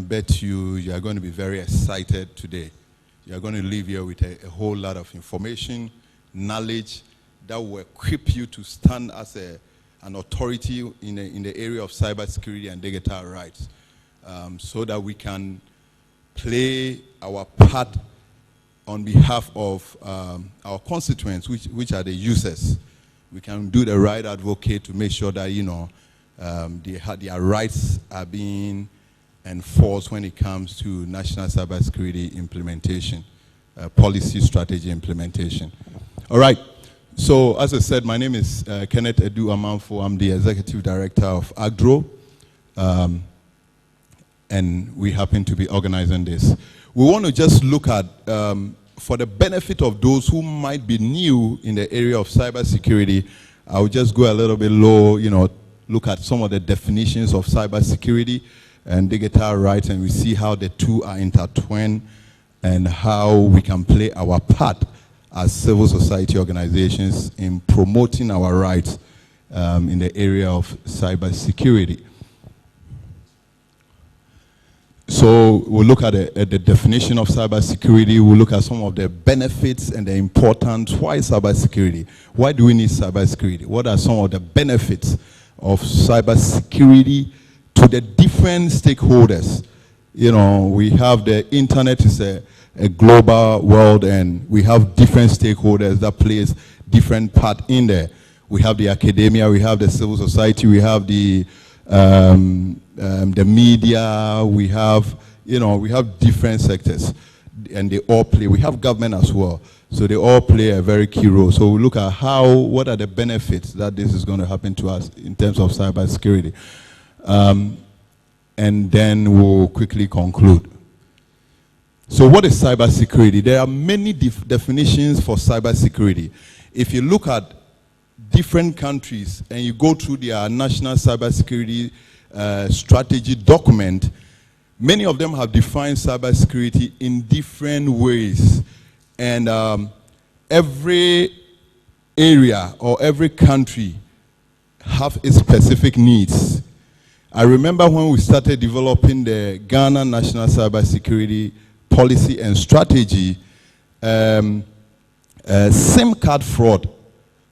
can bet you are going to be very excited today. You are going to leave here with a whole lot of information, knowledge that will equip you to stand as an authority in the area of cybersecurity and digital rights, so that we can play our part on behalf of our constituents, which are the users. We can do the right advocate to make sure that, you know, their rights are being enforced when it comes to national cybersecurity implementation, policy strategy implementation. All right. So, as I said, my name is Kenneth Edu Amanfo. I'm the Executive Director of Acdro, and we happen to be organizing this. We want to just look at, for the benefit of those who might be new in the area of cybersecurity, I'll just go a little bit low, you know, look at some of the definitions of cybersecurity and digital rights, and we see how the two are intertwined and how we can play our part as civil society organizations in promoting our rights in the area of cybersecurity. So we'll look at the definition of cybersecurity. We'll look at some of the benefits and the importance. Why cybersecurity? Why do we need cybersecurity? What are some of the benefits of cybersecurity to the different stakeholders? You know, we have the internet is a global world, and we have different stakeholders that plays different part in there. We have the academia, we have the civil society, we have the media, we have, you know, we have different sectors, and they all play. We have government as well, so they all play a very key role. So we look at what are the benefits that this is going to happen to us in terms of cybersecurity, and then we'll quickly conclude. So what is cybersecurity? There are many definitions for cybersecurity. If you look at different countries and you go through their national cybersecurity strategy document, many of them have defined cybersecurity in different ways. And every area or every country have its specific needs. I remember when we started developing the Ghana National Cybersecurity Policy and Strategy, SIM card fraud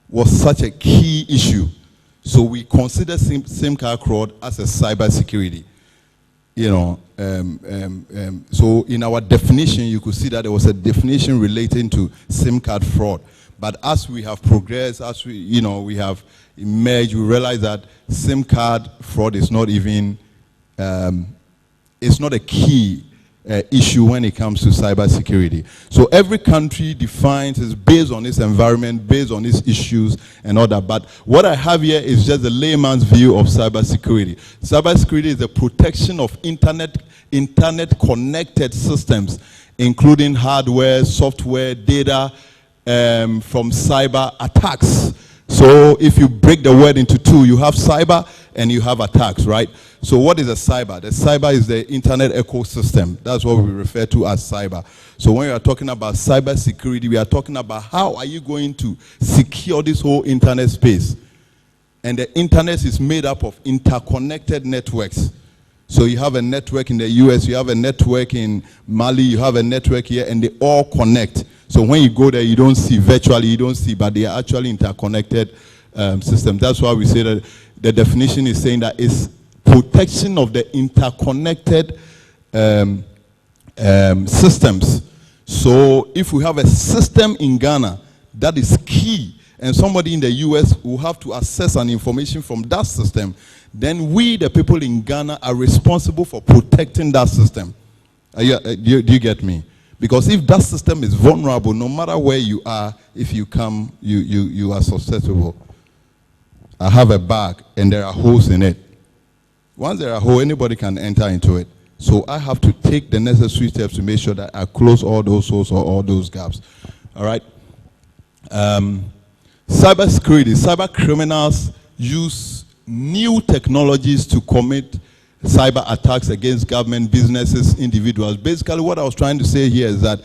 was such a key issue. So we consider SIM card fraud as a cybersecurity. You know, so in our definition, you could see that there was a definition relating to SIM card fraud. But as we have progressed, as we, you know, we have emerged, we realize that SIM card fraud is not even, it's not a key issue when it comes to cybersecurity. So every country defines is based on its environment, based on its issues and all that. But what I have here is just a layman's view of cybersecurity. Cybersecurity is the protection of internet connected systems, including hardware, software, data from cyber attacks. So if you break the word into two, you have cyber and you have attacks, right? So what is a cyber? The cyber is the internet ecosystem. That's what we refer to as cyber. So when we are talking about cyber security, we are talking about how are you going to secure this whole internet space. And the internet is made up of interconnected networks. So you have a network in the US, you have a network in Mali, you have a network here, and they all connect. So when you go there, you don't see, virtually you don't see, but they are actually interconnected systems. That's why we say that the definition is saying that it's protection of the interconnected systems. So if we have a system in Ghana that is key, and somebody in the US will have to access an information from that system, then we, the people in Ghana, are responsible for protecting that system. Do you get me? Because if that system is vulnerable, no matter where you are, if you come, you are susceptible. I have a bag and there are holes in it. Once there are holes, anybody can enter into it. So I have to take the necessary steps to make sure that I close all those holes or all those gaps. All right? Cybersecurity. Cyber criminals use new technologies to commit cyber attacks against government, businesses, individuals. Basically, what I was trying to say here is that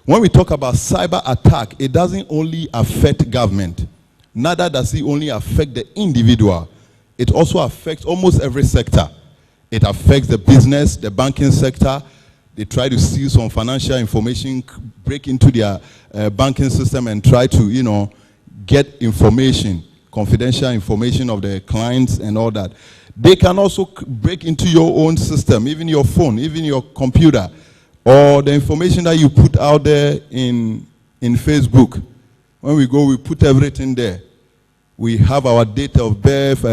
when we talk about cyber attack, it doesn't only affect government. Neither does it only affect the individual. It also affects almost every sector. It affects the business, the banking sector. They try to steal some financial information, break into their banking system and try to, get information, confidential information of the clients and all that. They can also break into your own system, even your phone, even your computer, or the information that you put out there in Facebook. When we go, we put everything there. We have our date of birth,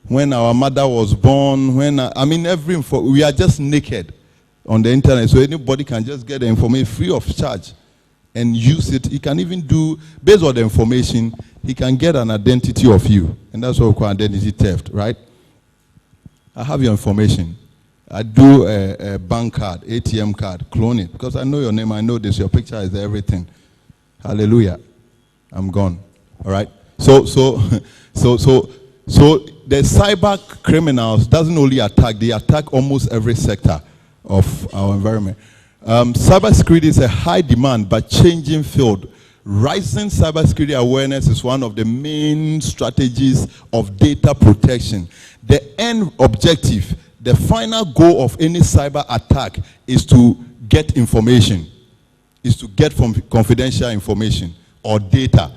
when our mother was born, we are just naked on the internet, so anybody can just get the information free of charge and use it. He can even do, based on the information, he can get an identity of you. And that's what we call identity theft, right? I have your information. I do a bank card, ATM card, clone it, because I know your name, I know this, your picture is everything. Hallelujah. I'm gone. All right? So the cyber criminals doesn't only attack, they attack almost every sector of our environment. Cybersecurity is a high demand but changing field. Rising cybersecurity awareness is one of the main strategies of data protection. The end objective, the final goal of any cyber attack is to get information, is to get confidential information or data.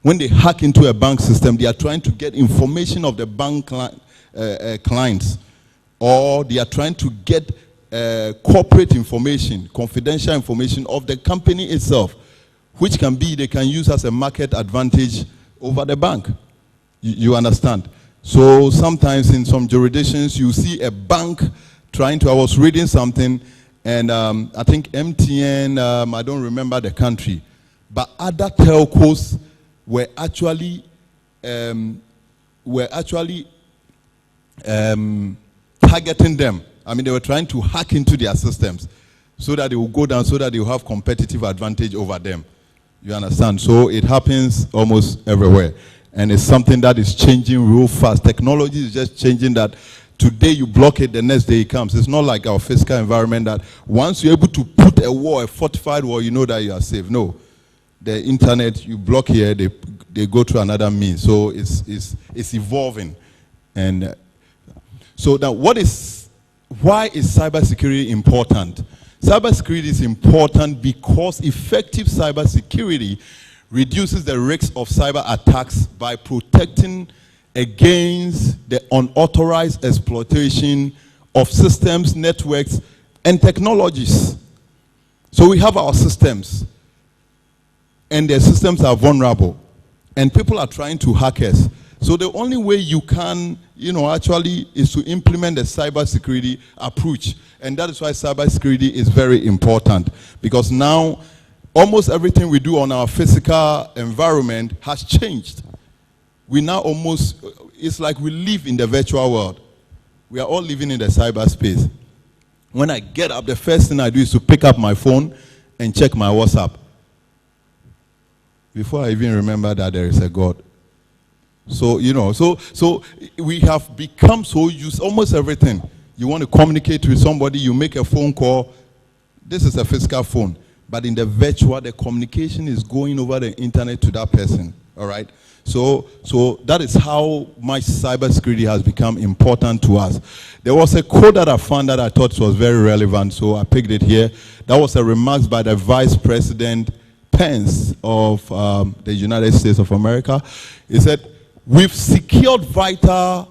When they hack into a bank system, they are trying to get information of the bank clients, or they are trying to get corporate information, confidential information of the company itself, which can be, they can use as a market advantage over the bank. You understand? So sometimes in some jurisdictions, you see a bank trying to, I was reading something, and I think MTN, I don't remember the country, but other telcos were actually targeting them. They were trying to hack into their systems so that they will go down, so that they will have competitive advantage over them. You understand? So it happens almost everywhere. And it's something that is changing real fast. Technology is just changing that today you block it, the next day it comes. It's not like our physical environment that once you're able to put a wall, a fortified wall, you know that you are safe. No. The internet, you block here, they go to another means. So it's evolving. And so now why is cybersecurity important? Cybersecurity is important because effective cybersecurity reduces the risk of cyber attacks by protecting against the unauthorized exploitation of systems, networks, and technologies. So we have our systems, and their systems are vulnerable, and people are trying to hack us. So the only way you can, actually is to implement the cybersecurity approach. And that is why cybersecurity is very important. Because now, almost everything we do on our physical environment has changed. We now it's like we live in the virtual world. We are all living in the cyberspace. When I get up, the first thing I do is to pick up my phone and check my WhatsApp. Before I even remember that there is a God. So, so we have become so used, almost everything. You want to communicate with somebody, you make a phone call. This is a physical phone. But in the virtual, the communication is going over the internet to that person. All right? So that is how much cybersecurity has become important to us. There was a quote that I found that I thought was very relevant, so I picked it here. That was a remark by the Vice President Pence of the United States of America. He said, we have secured vital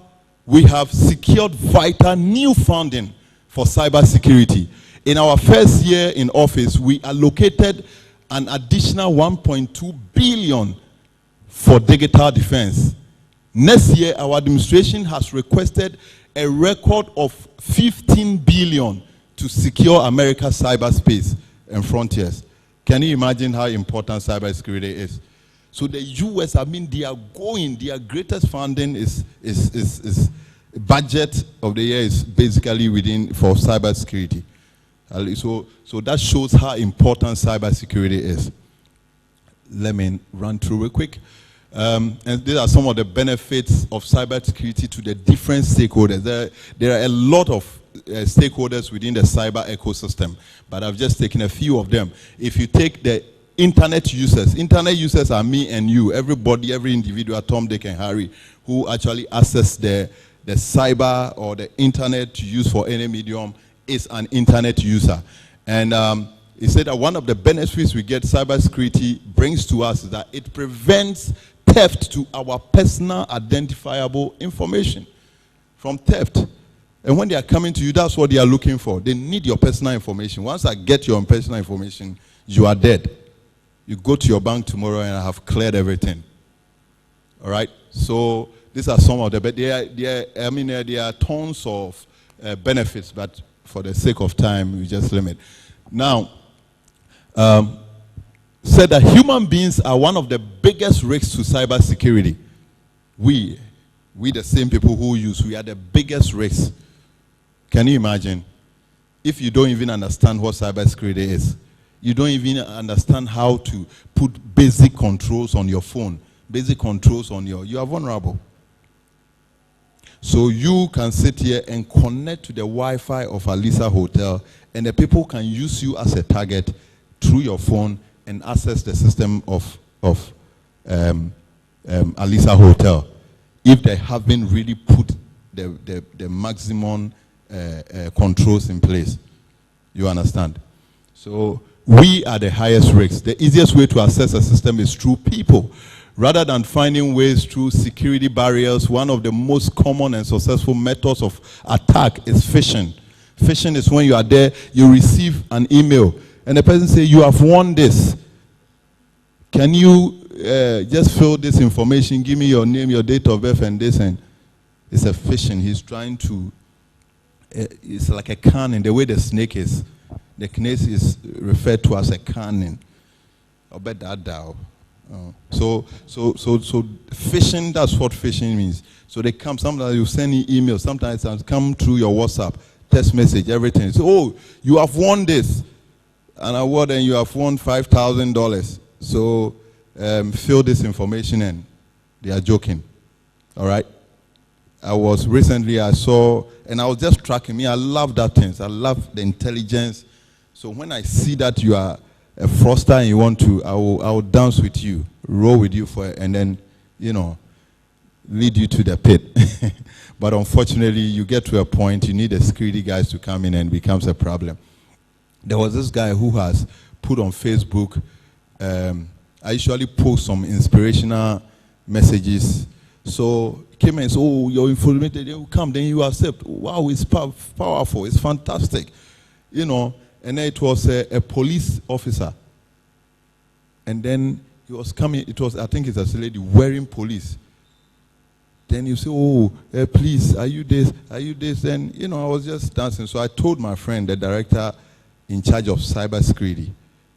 new funding for cybersecurity. In our first year in office, we allocated an additional 1.2 billion for digital defense. Next year, our administration has requested a record of 15 billion to secure America's cyberspace and frontiers. Can you imagine how important cybersecurity is? So the US, their greatest funding is budget of the year is basically for cybersecurity. So that shows how important cybersecurity is. Let me run through real quick. And these are some of the benefits of cybersecurity to the different stakeholders. There are a lot of stakeholders within the cyber ecosystem, but I've just taken a few of them. If you take the internet users are me and you, everybody, every individual, Tom, Dick, and Harry, who actually access the the cyber or the internet to use for any medium is an internet user. And he said that one of the benefits we get cybersecurity brings to us is that it prevents theft to our personal identifiable information from theft. And when they are coming to you, that's what they are looking for. They need your personal information. Once I get your personal information, you are dead. You go to your bank tomorrow and I have cleared everything. All right? So these are some of the, but there are tons of benefits, but for the sake of time, we just limit. Now, said that human beings are one of the biggest risks to cybersecurity. We the same people who use, we are the biggest risks. Can you imagine? If you don't even understand what cybersecurity is, you don't even understand how to put basic controls on your phone, basic controls on you are vulnerable. So you can sit here and connect to the Wi-Fi of Alisa Hotel, and the people can use you as a target through your phone and access the system of Alisa Hotel, if they haven't really put the maximum controls in place. You understand? So we are the highest risk. The easiest way to access a system is through people. Rather than finding ways through security barriers, one of the most common and successful methods of attack is phishing. Phishing is when you are there, you receive an email, and the person says, you have won this. Can you just fill this information, give me your name, your date of birth, and this, and it's a phishing. He's trying to, it's like a cannon, the way the snake is. The snake is referred to as a cannon. I bet that down. So phishing, that's what phishing means. So they come, sometimes you send emails, sometimes they come through your WhatsApp, text message, everything. So, oh, you have won this, an award, and you have won $5,000. So fill this information in. They are joking. All right? I saw, and I was just tracking me. I love that things. I love the intelligence. So when I see that you are a fraudster and you want to, I will dance with you, roll with you and then, lead you to the pit. But unfortunately, you get to a point, you need the security guys to come in, and it becomes a problem. There was this guy who has put on Facebook, I usually post some inspirational messages. So he came and said, oh, your information, then you come, then you accept. Wow, it's powerful, it's fantastic. And then it was a police officer. And then he was coming, I think it's a lady wearing police. Then you say, oh, please, are you this? Are you this? And, I was just dancing. So I told my friend, the director in charge of cybersecurity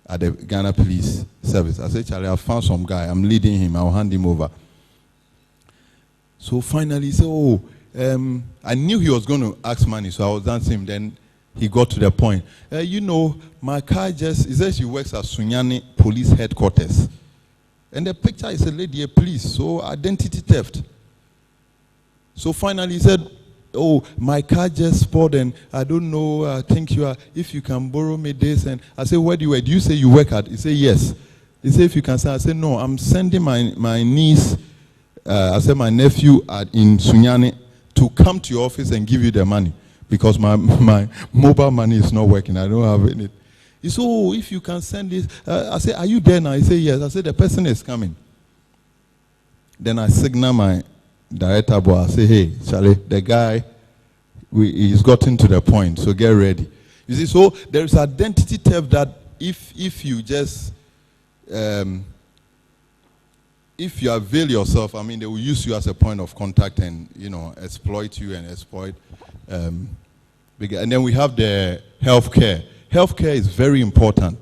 at the Ghana Police Service, I said, Charlie, I found some guy. I'm leading him. I'll hand him over. So finally, he said, oh, I knew he was going to ask money, so I was dancing him. Then he got to the point. My car he says she works at Sunyani Police Headquarters. And the picture is a lady, a police, so identity theft. So finally he said, oh, my car just spoiled and I don't know, I think if you can borrow me this. And I said, where do you work? Do you say you work at? He said, yes. He said, if you can send. I said, no, I'm sending my niece, I said, my nephew in Sunyani to come to your office and give you the money because my mobile money is not working. I don't have any. He said, oh, if you can send this. I said, are you there now? He said, yes. I said, the person is coming. Then I signal my director boy. I say, hey, Charlie, the guy, he's gotten to the point, so get ready. You see, so there is identity theft that if you just, if you avail yourself, I mean, they will use you as a point of contact and, exploit you and exploit. And then we have the healthcare. Healthcare is very important.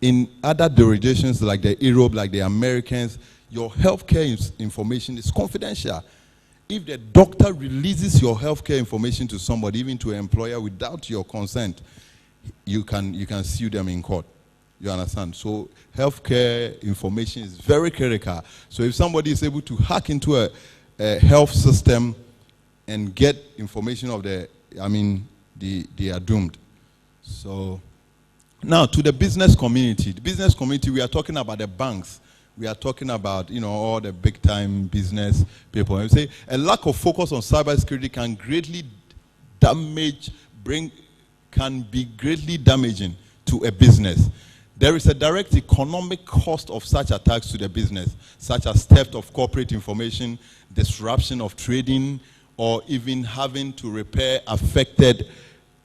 In other jurisdictions like the Europe, like the Americans, your healthcare information is confidential. If the doctor releases your healthcare information to somebody, even to an employer, without your consent, you can sue them in court. You understand? So healthcare information is very critical. So if somebody is able to hack into a health system and get information of they are doomed. So now to the business community. The business community, we are talking about the banks. we are talking about, all the big-time business people. And we say a lack of focus on cybersecurity can be greatly damaging to a business. There is a direct economic cost of such attacks to the business, such as theft of corporate information, disruption of trading, or even having to repair affected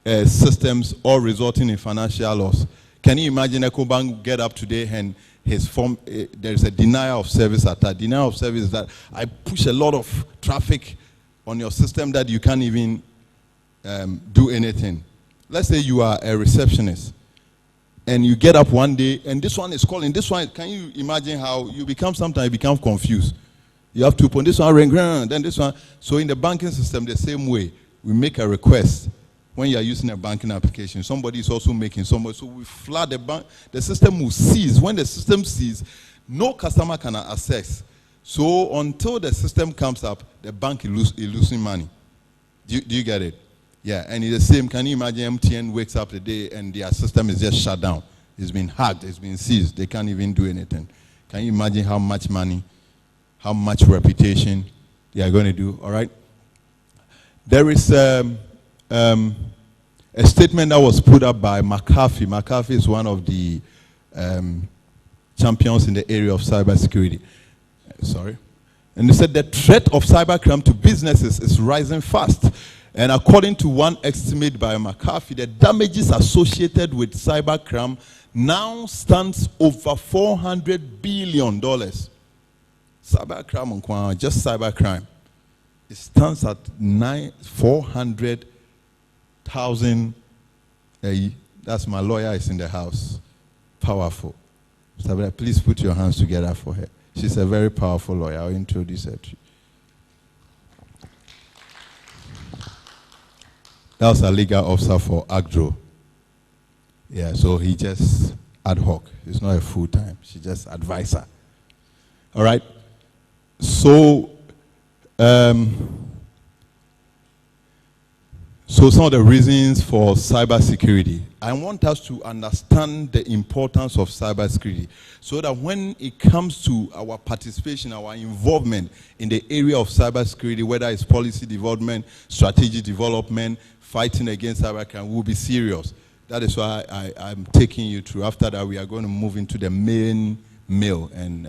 systems, or resulting in financial loss. Can you imagine EcoBank get up today and there is a denial of service attack. Denial of service is that I push a lot of traffic on your system that you can't even do anything. Let's say you are a receptionist and you get up one day and this one is calling, this one, can you imagine how sometimes you become confused? You have to put this one ring, then this one. So in the banking system, the same way, we make a request. When you are using a banking application, somebody is also making somebody. So we flood the bank. The system will cease. When the system ceases, no customer can access. So until the system comes up, the bank is losing money. Do you get it? Yeah, and it's the same. Can you imagine MTN wakes up today and their system is just shut down? It's been hacked. It's been seized. They can't even do anything. Can you imagine how much money, how much reputation they are going to do? All right. There is a statement that was put up by McAfee. McAfee is one of the champions in the area of cybersecurity. Sorry. And they said the threat of cybercrime to businesses is rising fast. And according to one estimate by McAfee, the damages associated with cybercrime now stands over $400 billion. Cybercrime, just cybercrime. It stands at 400,000. That's my lawyer is in the house. Powerful. Sabra, please put your hands together for her. She's a very powerful lawyer. I'll introduce her to you. That was a legal officer for Acdro. Yeah, so he just ad hoc. He's not a full-time. She's just advisor. All right. So, so some of the reasons for cybersecurity. I want us to understand the importance of cybersecurity so that when it comes to our participation, our involvement in the area of cybersecurity, whether it's policy development, strategy development, fighting against cybercrime, we'll be serious. That is why I'm taking you through. After that, we are going to move into the main meal. And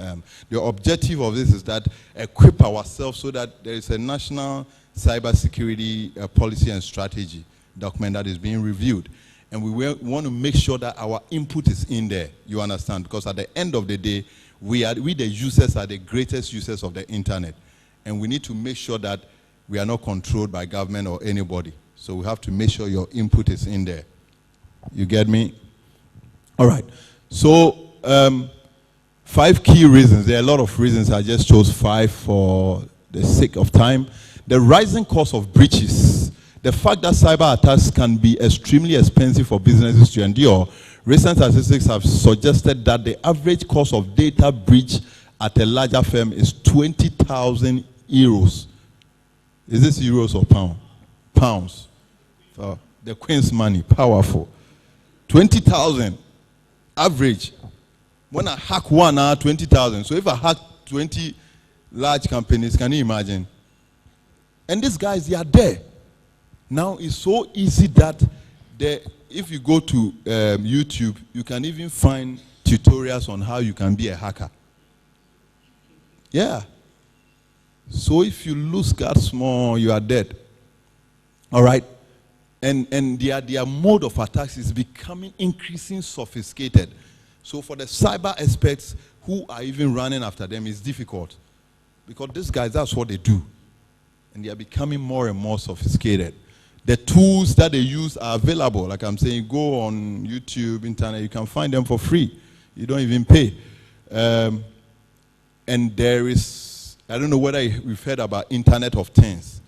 the objective of this is that equip ourselves so that there is a national cybersecurity policy and strategy document that is being reviewed. And we want to make sure that our input is in there, you understand? Because at the end of the day, we the users are the greatest users of the internet. And we need to make sure that we are not controlled by government or anybody. So we have to make sure your input is in there. You get me? All right. So 5 key reasons. There are a lot of reasons. I just chose 5 for the sake of time. The rising cost of breaches. The fact that cyber attacks can be extremely expensive for businesses to endure. Recent statistics have suggested that the average cost of data breach at a larger firm is 20,000 euros. Is this euros or pound? Pounds. So the Queen's money, powerful. 20,000 average. When I hack one, 20,000. So if I hack 20 large companies, can you imagine? And these guys, they are there. Now it's so easy that if you go to YouTube, you can even find tutorials on how you can be a hacker. Yeah. So if you lose God small, you are dead. All right? And their mode of attacks is becoming increasingly sophisticated. So for the cyber experts who are even running after them, it's difficult. Because these guys, that's what they do. And they are becoming more and more sophisticated. The tools that they use are available. Like I'm saying, go on YouTube, internet, you can find them for free. You don't even pay. And there is, I don't know whether you've heard about Internet of Things.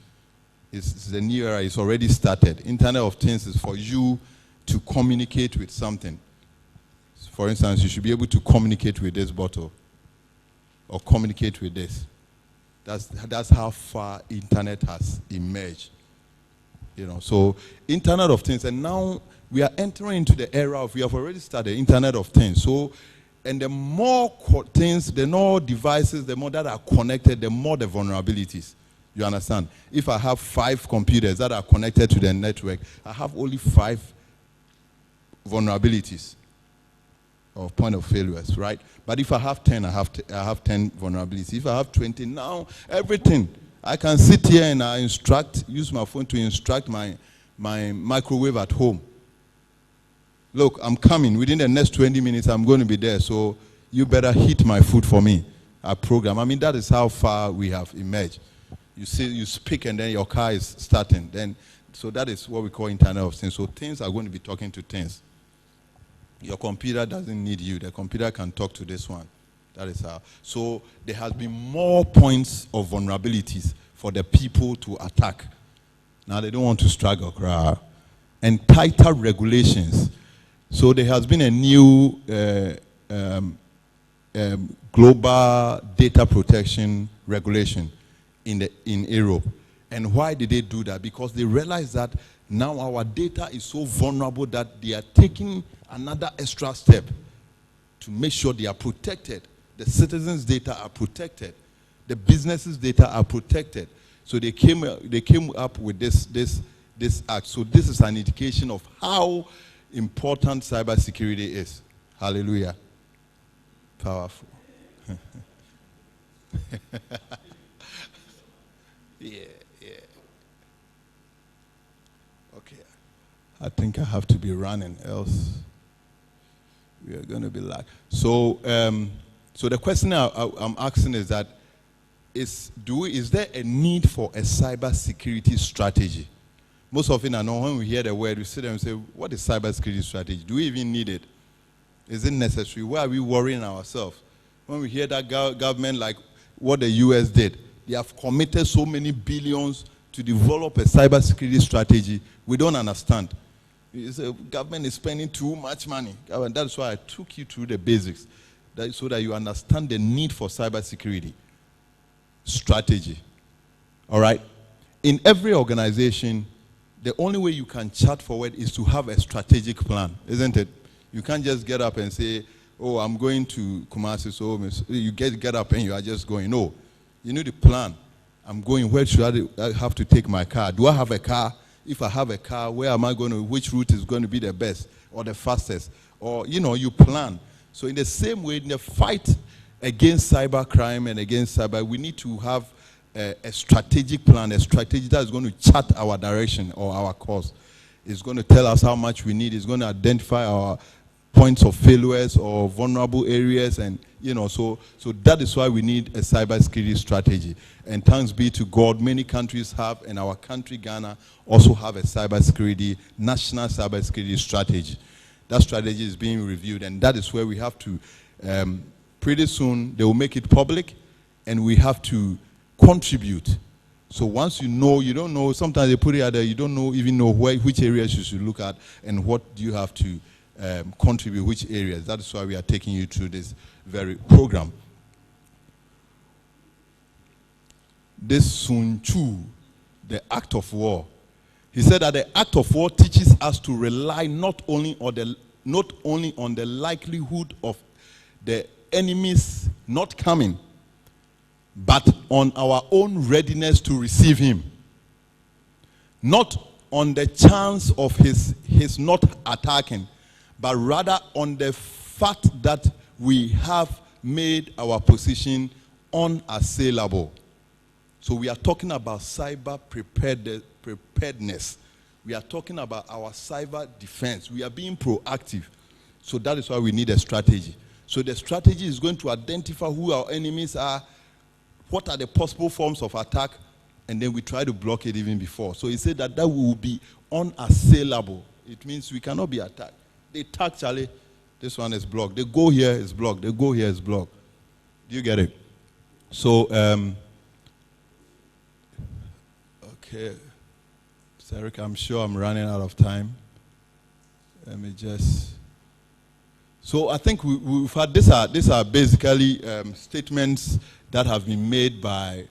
It's the new era, it's already started. Internet of Things is for you to communicate with something. For instance, you should be able to communicate with this bottle or communicate with this. That's how far internet has emerged. You know, so Internet of Things, and now we are entering into the era of, we have already started Internet of Things. So And the more things, the more devices, the more that are connected, the more the vulnerabilities. You understand? If I have 5 computers that are connected to the network, I have only 5 vulnerabilities or point of failures, right? But if I have 10, I have 10 vulnerabilities. If I have 20, now everything. I can sit here and use my phone to instruct my microwave at home. Look, I'm coming. Within the next 20 minutes, I'm going to be there. So you better heat my food for me. I program. I mean, that is how far we have emerged. You see, you speak and then your car is starting. So that is what we call Internet of Things. So things are going to be talking to things. Your computer doesn't need you. The computer can talk to this one. That is how. So there has been more points of vulnerabilities for the people to attack. Now they don't want to struggle. And tighter regulations. So there has been a new global data protection regulation in Europe. And why did they do that? Because they realized that now our data is so vulnerable that they are taking another extra step to make sure they are protected. The citizens' data are protected. The businesses' data are protected. So they came up with this act. So this is an indication of how important cybersecurity is. Hallelujah. Powerful. Yeah. Okay. I think I have to be running, else we are going to be like. So the question I'm asking is that is there a need for a cybersecurity strategy? Most often, I know when we hear the word, we sit there and say, what is cybersecurity strategy? Do we even need it? Is it necessary? Why are we worrying ourselves? When we hear that government, like what the US did, they have committed so many billions to develop a cybersecurity strategy. We don't understand. The government is spending too much money. That's why I took you through the basics, so that you understand the need for cybersecurity strategy. All right? In every organization, the only way you can chart forward is to have a strategic plan, isn't it? You can't just get up and say, oh, I'm going to Kumasi, so you get up and you are just going. No. You need a plan. I'm going, where should I have to take my car? Do I have a car? If I have a car, where am I going to, which route is going to be the best or the fastest? Or, you plan. So in the same way, in the fight against cybercrime and against cyber, we need to have a strategic plan, a strategy that is going to chart our direction or our course. It's going to tell us how much we need. It's going to identify our points of failures or vulnerable areas, and so that is why we need a cybersecurity strategy. And thanks be to God, many countries have, and our country Ghana also have a national cybersecurity strategy. That strategy is being reviewed, and that is where we have to pretty soon they will make it public, and we have to contribute. So once you don't know, sometimes they put it out there, you don't even know which areas you should look at and what do you have to contribute, which areas. That is why we are taking you through this very program. This Sun Tzu, the act of war. He said that the act of war teaches us to rely not only on the likelihood of the enemies not coming, but on our own readiness to receive him. Not on the chance of his not attacking, but rather on the fact that we have made our position unassailable. So we are talking about cyber preparedness. We are talking about our cyber defense. We are being proactive. So that is why we need a strategy. So the strategy is going to identify who our enemies are, what are the possible forms of attack, and then we try to block it even before. So he said that will be unassailable. It means we cannot be attacked. They attack, Charlie. This one is blocked. They go here, it's blocked. They go here, it's blocked. Do you get it? So, okay. Eric, I'm sure I'm running out of time. Let me just... So I think we've had, these are basically statements that have been made by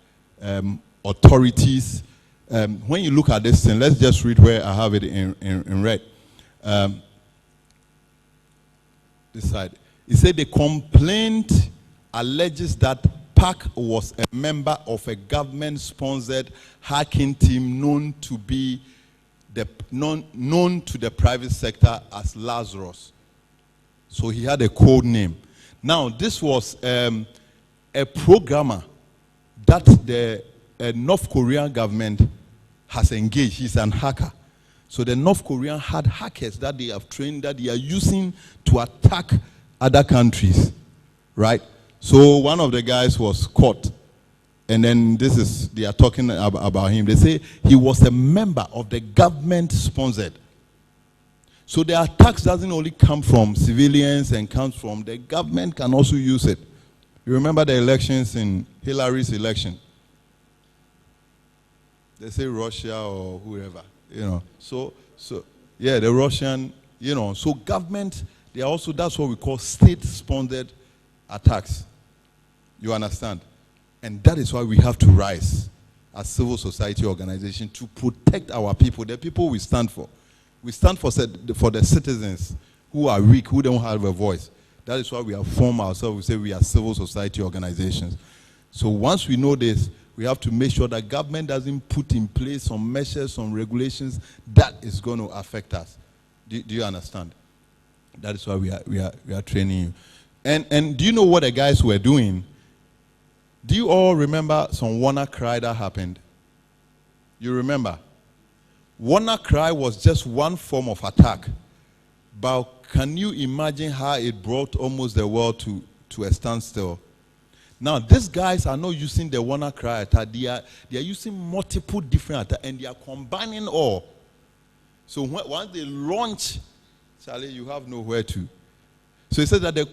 authorities. When you look at this thing, let's just read where I have it in red. This side. He said the complaint alleges that Park was a member of a government-sponsored hacking team known to the private sector as Lazarus. So he had a code name. Now, this was a programmer that the North Korean government has engaged. He's an hacker. So the North Korean had hackers that they have trained that they are using to attack other countries, right? So one of the guys was caught. And then they are talking about him. They say he was a member of the government-sponsored. So the attacks doesn't only come from civilians and comes from the government can also use it. You remember the elections in Hillary's election? They say Russia or whoever, So yeah, the Russian, So government, they are also, that's what we call state-sponsored attacks. You understand? And that is why we have to rise as civil society organization to protect our people, the people we stand for. We stand for the citizens who are weak, who don't have a voice. That is why we have formed ourselves. We say we are civil society organizations. So once we know this, we have to make sure that government doesn't put in place some measures, some regulations that is going to affect us. Do you understand? That is why we are training you. And do you know what the guys were doing? Do you all remember some WannaCry that happened? You remember? WannaCry was just one form of attack. But can you imagine how it brought almost the world to a standstill? Now, these guys are not using the WannaCry attack. They are using multiple different attacks, and they are combining all. So once they launch, Charlie, you have nowhere to. So it says that the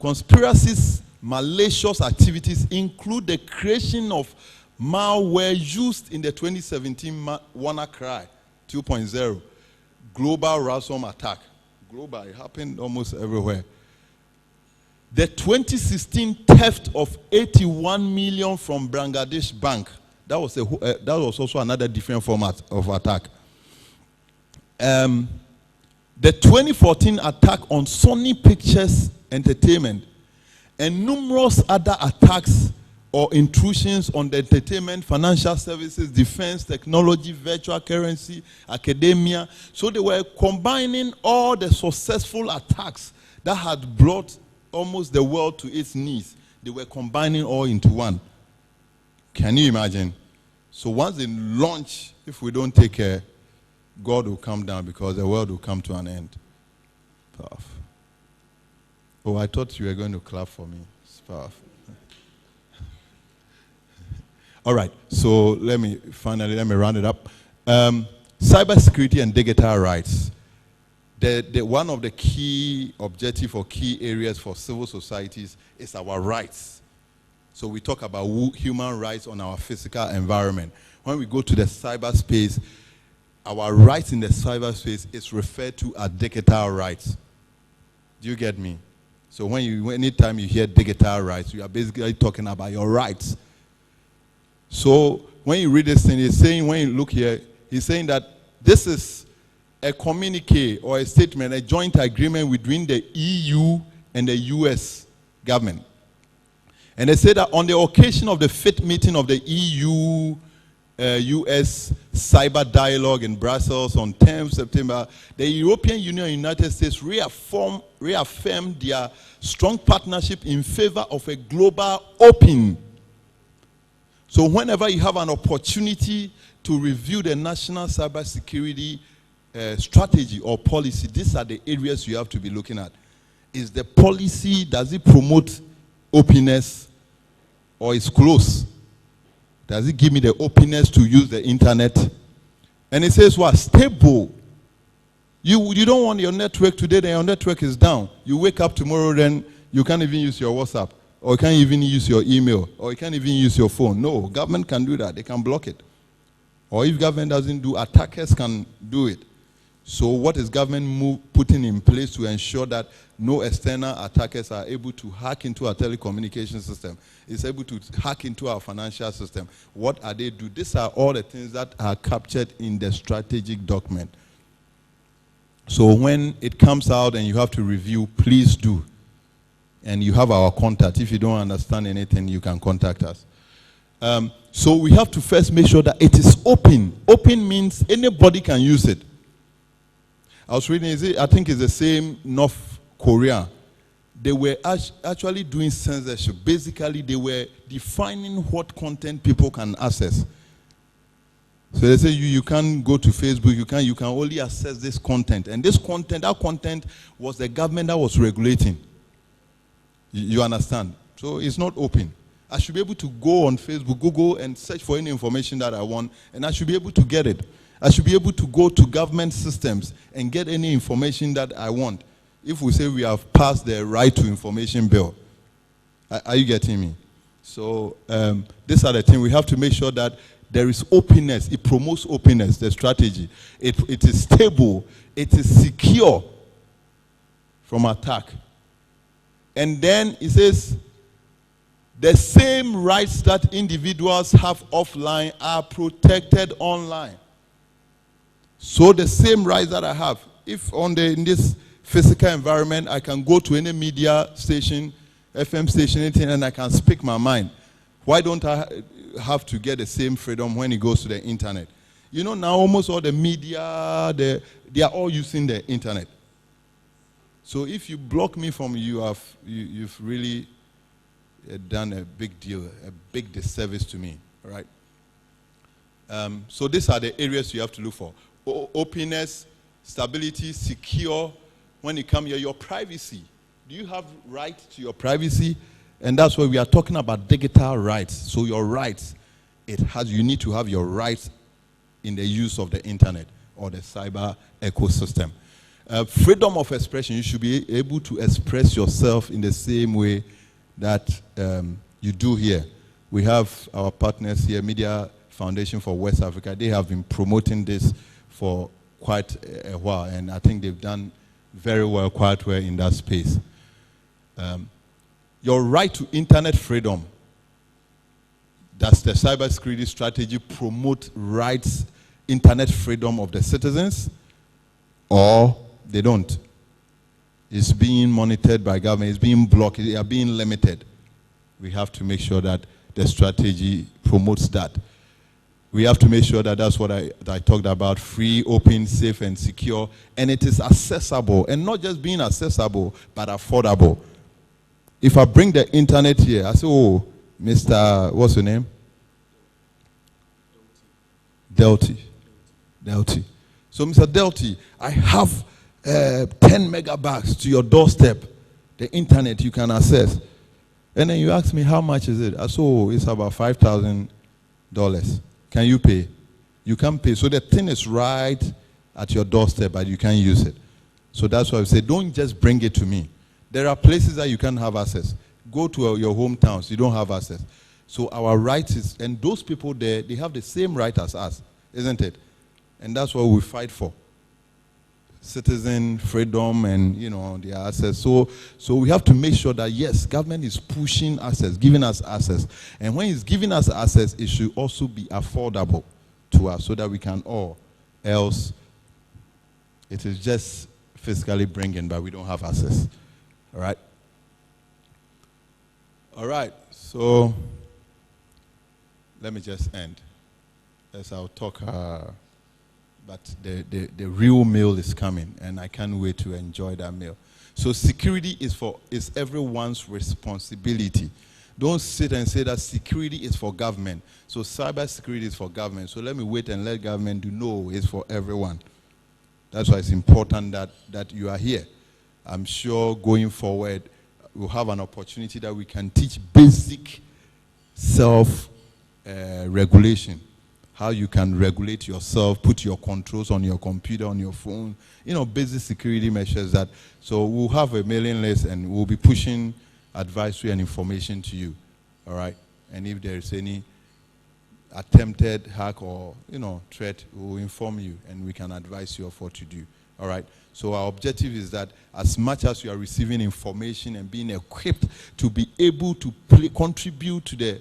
conspiracy's malicious activities include the creation of malware used in the 2017 WannaCry 2.0 global ransom attack. Global, it happened almost everywhere. The 2016 theft of 81 million from Bangladesh Bank. That was also another different format of attack. The 2014 attack on Sony Pictures Entertainment and numerous other attacks or intrusions on the entertainment, financial services, defense, technology, virtual currency, academia. So they were combining all the successful attacks that had brought almost the world to its knees. They were combining all into one. Can you imagine? So once they launch, if we don't take care, God will come down because the world will come to an end. Powerful. Oh, I thought you were going to clap for me. It's powerful. All right, so let me round it up. Cybersecurity and digital rights. One of the key objectives or key areas for civil societies is our rights. So we talk about human rights on our physical environment. When we go to the cyberspace, our rights in the cyberspace is referred to as digital rights. Do you get me? So anytime you hear digital rights, you are basically talking about your rights. So when you read this thing, he's saying, when you look here, he's saying that this is a communique or a statement, a joint agreement between the EU and the US government. And they say that on the occasion of the fifth meeting of the EU-US Cyber Dialogue in Brussels on 10th September, the European Union and United States reaffirmed their strong partnership in favor of a global open. So whenever you have an opportunity to review the national cybersecurity strategy or policy, these are the areas you have to be looking at. Is the policy, does it promote openness or is closed? Does it give me the openness to use the internet? And it says what? Stable. You don't want your network today, then your network is down. You wake up tomorrow, then you can't even use your WhatsApp, or you can't even use your email, or you can't even use your phone. No, government can do that. They can block it. Or if government doesn't do, attackers can do it. So what is government putting in place to ensure that no external attackers are able to hack into our telecommunication system? It's able to hack into our financial system. What are they do? These are all the things that are captured in the strategic document. So when it comes out and you have to review, please do. And you have our contact. If you don't understand anything, you can contact us. So we have to first make sure that it is open. Open means anybody can use it. I was reading, I think it's the same North Korea. They were actually doing censorship. Basically, they were defining what content people can access. So they say you can't go to Facebook, you can only access this content. And this content, that content was the government that was regulating. You understand? So it's not open. I should be able to go on Facebook, Google, and search for any information that I want, and I should be able to get it. I should be able to go to government systems and get any information that I want. If we say we have passed the right to information bill. Are you getting me? So these are the things. We have to make sure that there is openness. It promotes openness, the strategy. It is stable. It is secure from attack. And then it says, the same rights that individuals have offline are protected online. So the same rights that I have, if in this physical environment, I can go to any media station, FM station, anything, and I can speak my mind. Why don't I have to get the same freedom when it goes to the internet? You know, now almost all the media, they are all using the internet. So if you block me from you've really done a big deal, a big disservice to me, right? So these are the areas you have to look for. Openness, stability, secure. When you come here, your privacy. Do you have right to your privacy? And that's why we are talking about digital rights. So your rights, you need to have your rights in the use of the internet or the cyber ecosystem. Freedom of expression, you should be able to express yourself in the same way that you do here. We have our partners here, Media Foundation for West Africa. They have been promoting this for quite a while, and I think they've done very well, quite well in that space. Your right to internet freedom. Does the cybersecurity strategy promote rights, internet freedom of the citizens, or they don't? It's being monitored by government, it's being blocked, they are being limited. We have to make sure that the strategy promotes that. We have to make sure that that's what I talked about, free, open, safe, and secure, and it is accessible, and not just being accessible, but affordable. If I bring the internet here, I say, oh, Mr. What's your name? Delty. So, Mr. Delty, I have 10 megabytes to your doorstep, the internet you can access. And then you ask me, how much is it? I say, oh, it's about $5,000. Can you pay? You can't pay. So the thing is right at your doorstep, but you can't use it. So that's why I say, don't just bring it to me. There are places that you can't have access. Go to your hometowns, you don't have access. So our right is, and those people there, they have the same right as us, isn't it? And that's what we fight for. Citizen freedom and, their access. So we have to make sure that, yes, government is pushing access, giving us access. And when it's giving us access, it should also be affordable to us so that we can all. Else, it is just physically bringing, but we don't have access. All right? All right. So let me just end. As I'll talk... but the real meal is coming, and I can't wait to enjoy that meal. So security is everyone's responsibility. Don't sit and say that security is for government. So cybersecurity is for government. So let me wait and let government do. No, it's for everyone. That's why it's important that you are here. I'm sure going forward, we'll have an opportunity that we can teach basic self-regulation. How you can regulate yourself, put your controls on your computer, on your phone, basic security measures that. So we'll have a mailing list and we'll be pushing advisory and information to you, all right? And if there is any attempted hack or, threat, we'll inform you and we can advise you of what to do, all right? So our objective is that as much as you are receiving information and being equipped to be able to contribute to the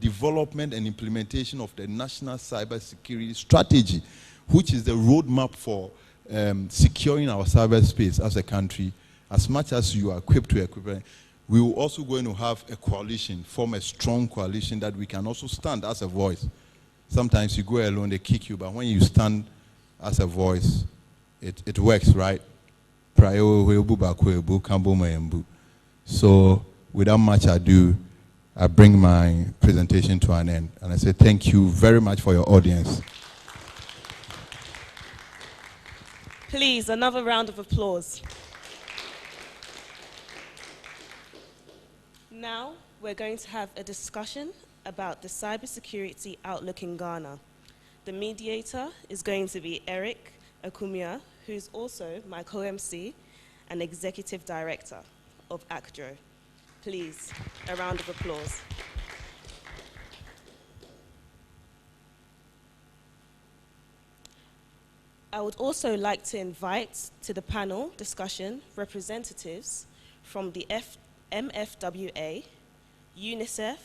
development and implementation of the National Cybersecurity Strategy, which is the roadmap for securing our cyberspace as a country, as much as you are equipped to equip it, we will also going to have a coalition, form a strong coalition that we can also stand as a voice. Sometimes you go alone, they kick you, but when you stand as a voice, it works, right? So without much ado, I bring my presentation to an end. And I say thank you very much for your audience. Please, another round of applause. Now, we're going to have a discussion about the cybersecurity outlook in Ghana. The mediator is going to be Eric Akumia, who's also my co-MC and executive director of Acdro. Please, a round of applause. I would also like to invite to the panel discussion representatives from the MFWA, UNICEF,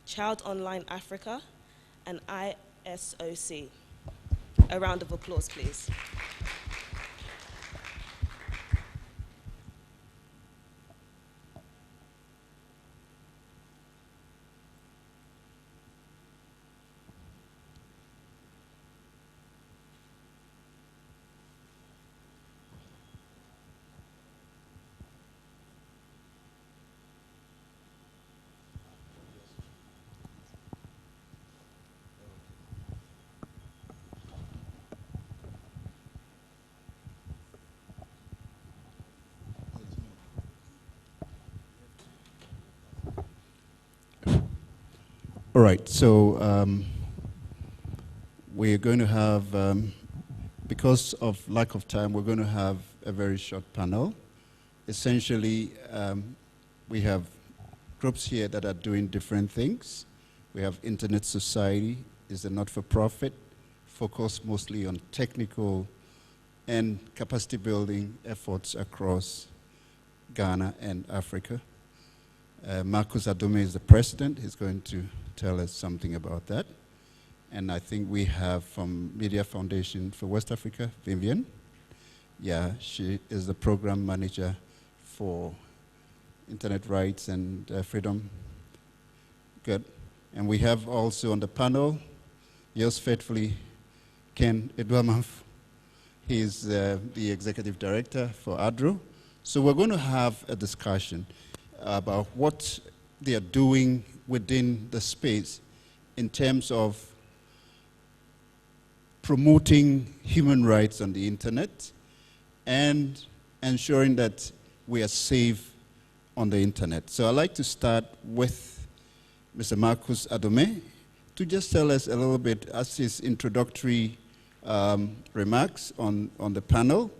Child Online Africa, and ISOC. A round of applause, please. All right, so we're going to have, because of lack of time, we're going to have a very short panel. Essentially, we have groups here that are doing different things. We have Internet Society, is a not-for-profit, focused mostly on technical and capacity building efforts across Ghana and Africa. Marcus Adome is the president. He's going to tell us something about that. And I think we have from Media Foundation for West Africa, Vivian. Yeah, she is the program manager for internet rights and freedom. Good. And we have also on the panel, yours faithfully, Ken Edwamaf. He's the executive director for Acdro. So we're going to have a discussion about what they are doing within the space in terms of promoting human rights on the internet and ensuring that we are safe on the internet. So I'd like to start with Mr. Marcus Adome to just tell us a little bit as his introductory remarks on the panel,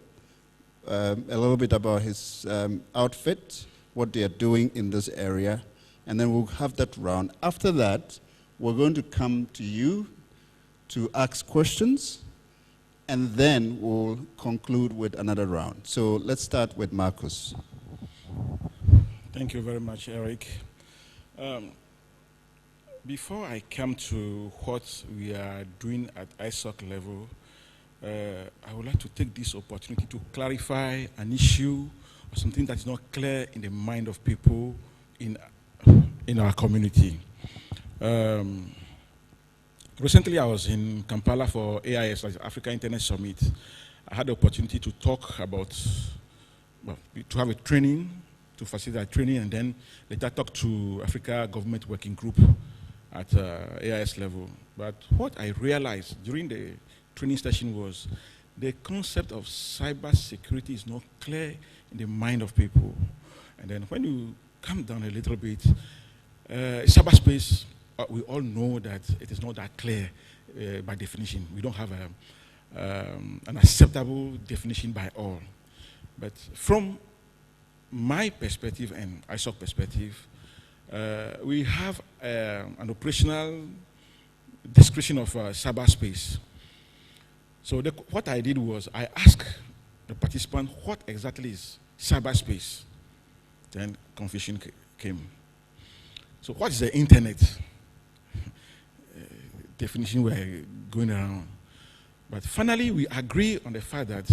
a little bit about his outfit, what they are doing in this area, and then we'll have that round. After that, we're going to come to you to ask questions, and then we'll conclude with another round. So let's start with Marcus. Thank you very much, Eric. Before I come to what we are doing at ISOC level, I would like to take this opportunity to clarify an issue or something that is not clear in the mind of people in our community. Recently, I was in Kampala for AIS, like Africa Internet Summit. I had the opportunity to talk about, well, to have a training, to facilitate training, and then later talk to Africa Government Working Group at AIS level. But what I realized during the training session was the concept of cybersecurity is not clear in the mind of people. And then when you come down a little bit, cyberspace, we all know that it is not that clear by definition. We don't have an acceptable definition by all. But from my perspective and ISOC perspective, we have an operational description of cyberspace. So what I did was I asked the participant what exactly is cyberspace. Then confusion came. So what is the internet? Definition we're going around. But finally, we agree on the fact that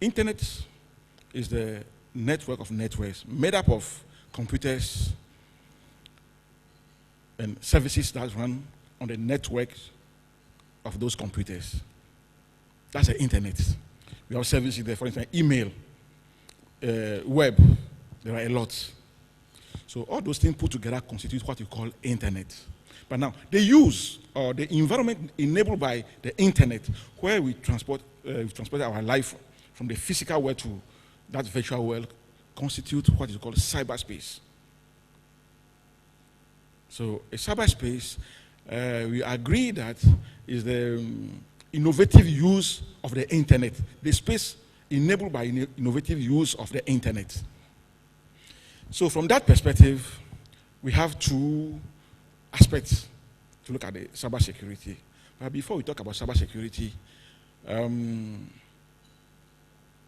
internet is the network of networks made up of computers and services that run on the network of those computers. That's the internet. We have services there, for instance, email, web, there are a lot. So all those things put together constitute what you call internet. But now, the use or the environment enabled by the internet, where we transport our life from the physical world to that virtual world, constitute what is called cyberspace. So a cyberspace, we agree that is the innovative use of the internet, the space enabled by innovative use of the internet. So from that perspective, we have two aspects to look at the cybersecurity. But before we talk about cybersecurity,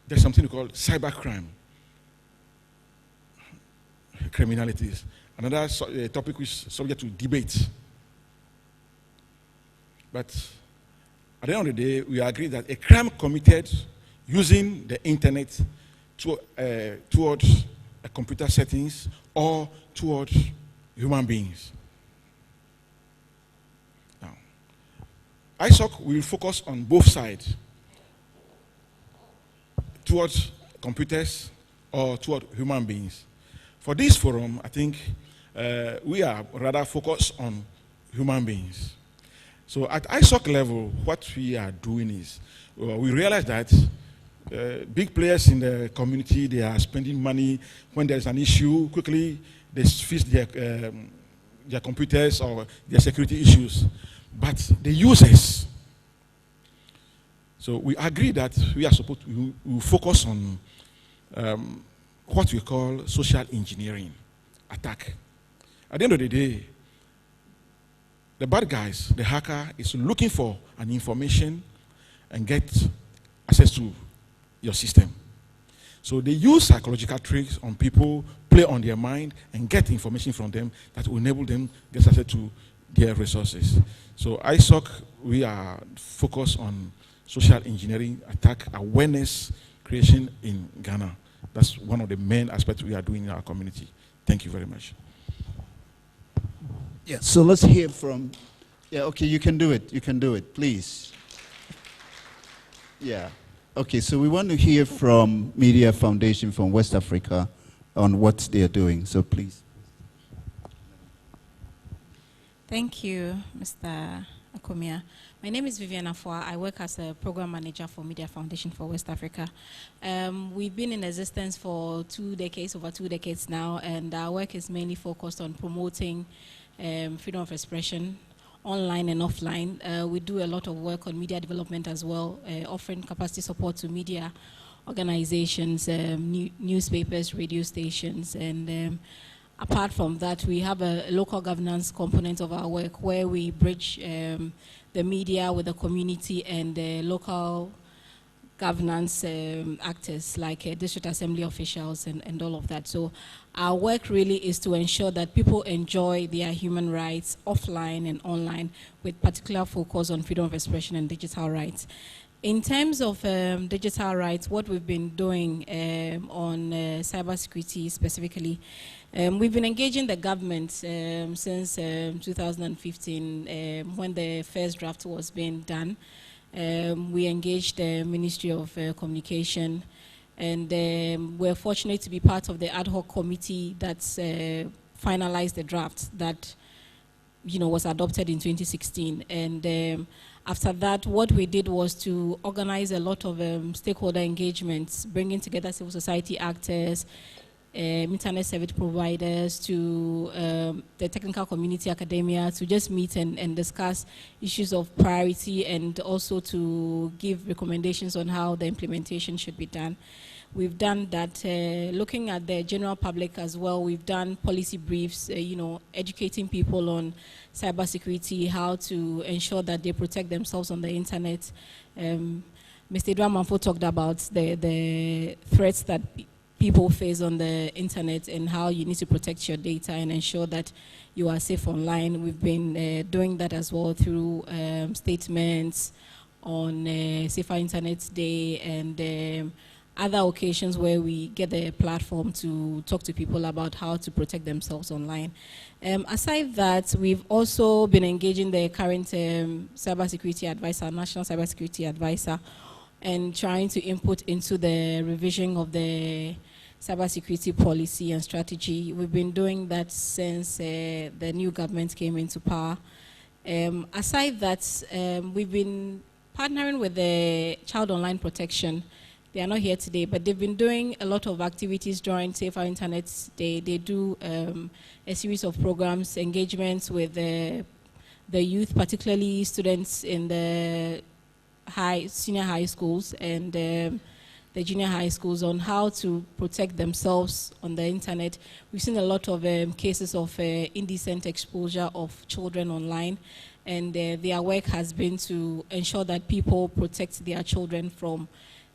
there's something called cybercrime, criminalities. Another topic which is subject to debate. But at the end of the day, we agree that a crime committed using the internet towards a computer settings or towards human beings. Now, ISOC will focus on both sides, towards computers or toward human beings. For this forum, I think we are rather focused on human beings. So at ISOC level, what we are doing is, we realize that big players in the community, they are spending money. When there's an issue, quickly they fix their computers or their security issues. But the users, so we agree that we are supposed to focus on what we call social engineering attack. At the end of the day, the bad guys, the hacker, is looking for an information and get access to your system. So they use psychological tricks on people, play on their mind, and get information from them that will enable them get access to their resources. So ISOC, we are focused on social engineering attack awareness creation in Ghana. That's one of the main aspects we are doing in our community. Thank you very much. Yeah, so let's hear from, yeah, okay, you can do it, please. Yeah, okay, so we want to hear from Media Foundation from West Africa on what they are doing, so please. Thank you, Mr. Akomia. My name is Vivian Afua. I work as a program manager for Media Foundation for West Africa. We've been in existence for over 2 decades now, and our work is mainly focused on promoting freedom of expression, online and offline. We do a lot of work on media development as well, offering capacity support to media organizations, newspapers, radio stations, and apart from that, we have a local governance component of our work where we bridge the media with the community and the local governance actors like district assembly officials and all of that. So our work really is to ensure that people enjoy their human rights offline and online with particular focus on freedom of expression and digital rights. In terms of digital rights, what we've been doing on cybersecurity specifically, we've been engaging the government since 2015 when the first draft was being done. We engaged the Ministry of Communication, and we're fortunate to be part of the ad hoc committee that's finalized the draft that was adopted in 2016. And after that, what we did was to organize a lot of stakeholder engagements, bringing together civil society actors, internet service providers, to the technical community, academia, to just meet and discuss issues of priority and also to give recommendations on how the implementation should be done. We've done that. Looking at the general public as well, we've done policy briefs, educating people on cybersecurity, how to ensure that they protect themselves on the internet. Mr. Edouard Manfo talked about the threats that people face on the internet and how you need to protect your data and ensure that you are safe online. We've been doing that as well through statements on Safer Internet Day and other occasions where we get the platform to talk to people about how to protect themselves online. Aside that, we've also been engaging the current cybersecurity advisor, National Cybersecurity Advisor, and trying to input into the revision of the cybersecurity policy and strategy. We've been doing that since the new government came into power. Aside that, we've been partnering with the Child Online Protection. They are not here today, but they've been doing a lot of activities during Safer Internet Day. They do a series of programs, engagements with the youth, particularly students in the senior high schools and the junior high schools on how to protect themselves on the internet. We've seen a lot of cases of indecent exposure of children online, and their work has been to ensure that people protect their children from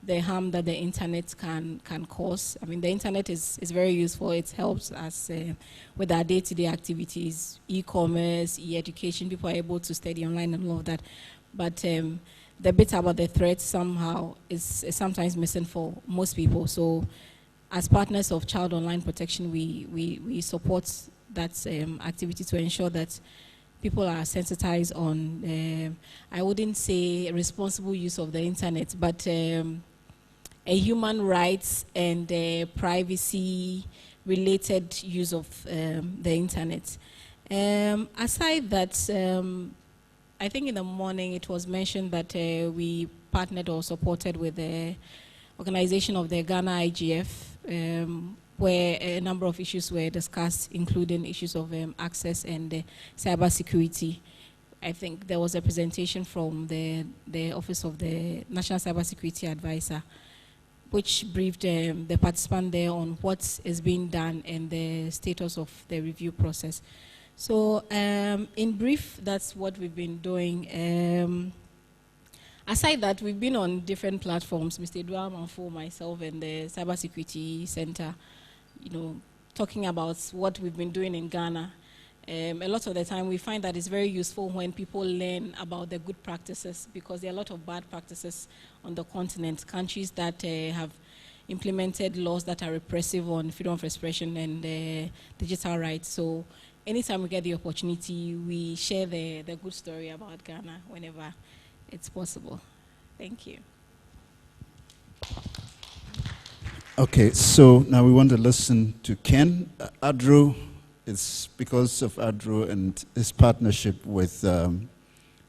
the harm that the internet can cause. I mean, the internet is very useful. It helps us with our day-to-day activities, e-commerce, e-education. People are able to study online and all of that. But the bit about the threat somehow is sometimes missing for most people. So as partners of Child Online Protection, we support that activity to ensure that people are sensitized on, I wouldn't say responsible use of the internet, but a human rights and privacy related use of the internet. Aside that, I think in the morning it was mentioned that we partnered or supported with the organization of the Ghana IGF, where a number of issues were discussed, including issues of access and cybersecurity. I think there was a presentation from the Office of the National Cybersecurity Advisor, which briefed the participant there on what is being done and the status of the review process. So in brief, that's what we've been doing. Aside that, we've been on different platforms, Mr. Edouard Manfo, myself, and the Cybersecurity Center, talking about what we've been doing in Ghana. A lot of the time, we find that it's very useful when people learn about the good practices, because there are a lot of bad practices on the continent, countries that have implemented laws that are repressive on freedom of expression and digital rights. So anytime we get the opportunity, we share the good story about Ghana whenever it's possible. Thank you. Okay, so now we want to listen to Ken. Acdro, it's because of Acdro and his partnership with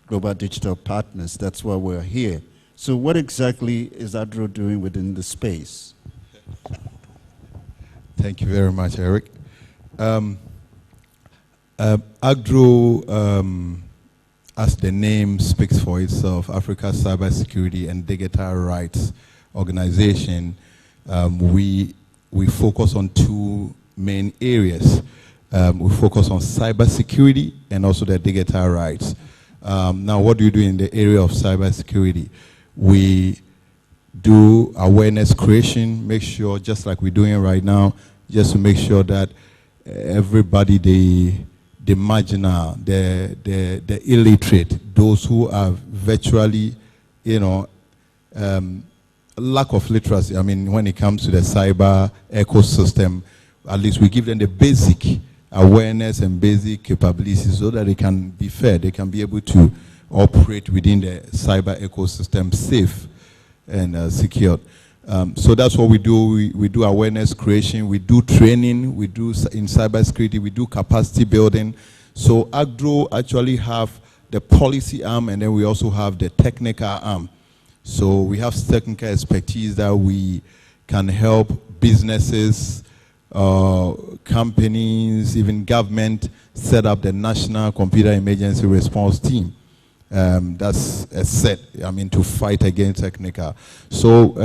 Global Digital Partners, that's why we're here. So what exactly is Acdro doing within the space? Thank you very much, Eric. Acdro, as the name speaks for itself, Africa Cybersecurity and Digital Rights Organization, we focus on two main areas. We focus on cybersecurity and also the digital rights. Now, what do you do in the area of cybersecurity? We do awareness creation, make sure, just like we're doing right now, just to make sure that everybody, the marginal, the illiterate, those who are virtually, lack of literacy. I mean, when it comes to the cyber ecosystem, at least we give them the basic awareness and basic capabilities so that they can be fair, they can be able to operate within the cyber ecosystem safe and secured. So that's what we do. We do awareness creation, we do training, we do in cybersecurity, we do capacity building. So Acdro actually have the policy arm, and then we also have the technical arm. So we have technical expertise that we can help businesses, companies, even government set up the National Computer Emergency Response Team. That's a set, to fight against technical. So,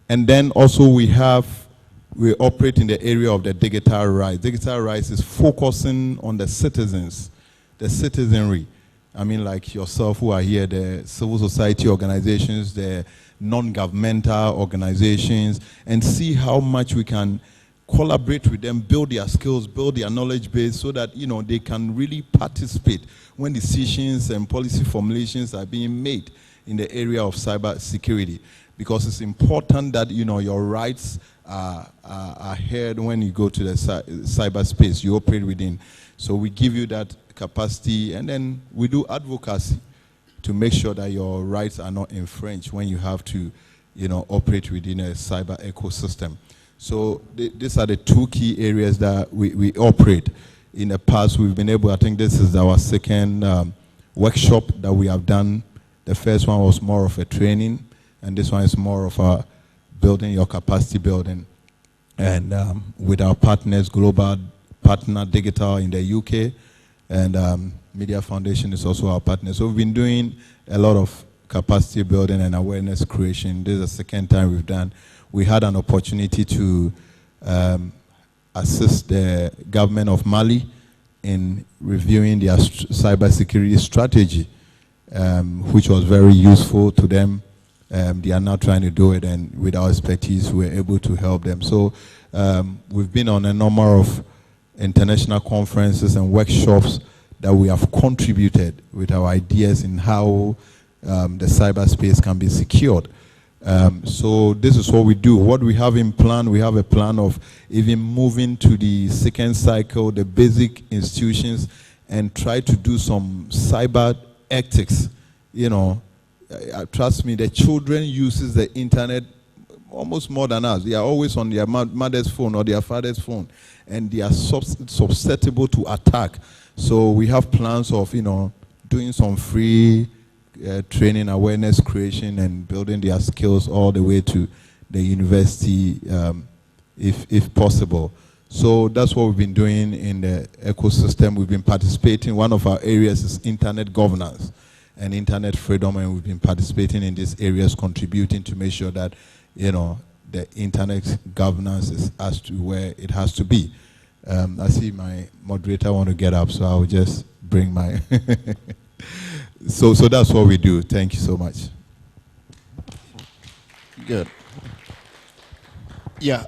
and then also we operate in the area of the digital rights. Digital rights is focusing on the citizens, the citizenry. I mean, like yourself who are here, the civil society organizations, the non-governmental organizations, and see how much we can collaborate with them, build their skills, build their knowledge base so that, you know, they can really participate when decisions and policy formulations are being made in the area of cyber security. Because it's important that, you know, your rights are heard when you go to the cyberspace you operate within. So we give you that capacity, and then we do advocacy to make sure that your rights are not infringed when you have to, you know, operate within a cyber ecosystem. So these are the two key areas that we operate. In the past, we've been able, I think this is our second workshop that we have done. The first one was more of a training, and this one is more of a building your capacity building. And with our partners, Global Partner Digital in the UK, and Media Foundation is also our partner. So we've been doing a lot of capacity building and awareness creation. This is the second time we've done. We had an opportunity to assist the government of Mali in reviewing their cybersecurity strategy, which was very useful to them. They are now trying to do it, and with our expertise, we're able to help them. So we've been on a number of international conferences and workshops that we have contributed with our ideas in how the cyberspace can be secured. So this is what we do. What we have in plan, we have a plan of even moving to the second cycle, the basic institutions, and try to do some cyber ethics. You know, trust me, the children uses the internet almost more than us. They are always on their mother's phone or their father's phone, and they are susceptible to attack. So we have plans of, you know, doing some free training, awareness creation, and building their skills all the way to the university, if possible. So that's what we've been doing in the ecosystem. We've been participating. One of our areas is internet governance and internet freedom, and we've been participating in these areas, contributing to make sure that, you know, the internet governance is as to where it has to be. I see my moderator want to get up, so I'll just bring my... So that's what we do. Thank you so much. Good. Yeah,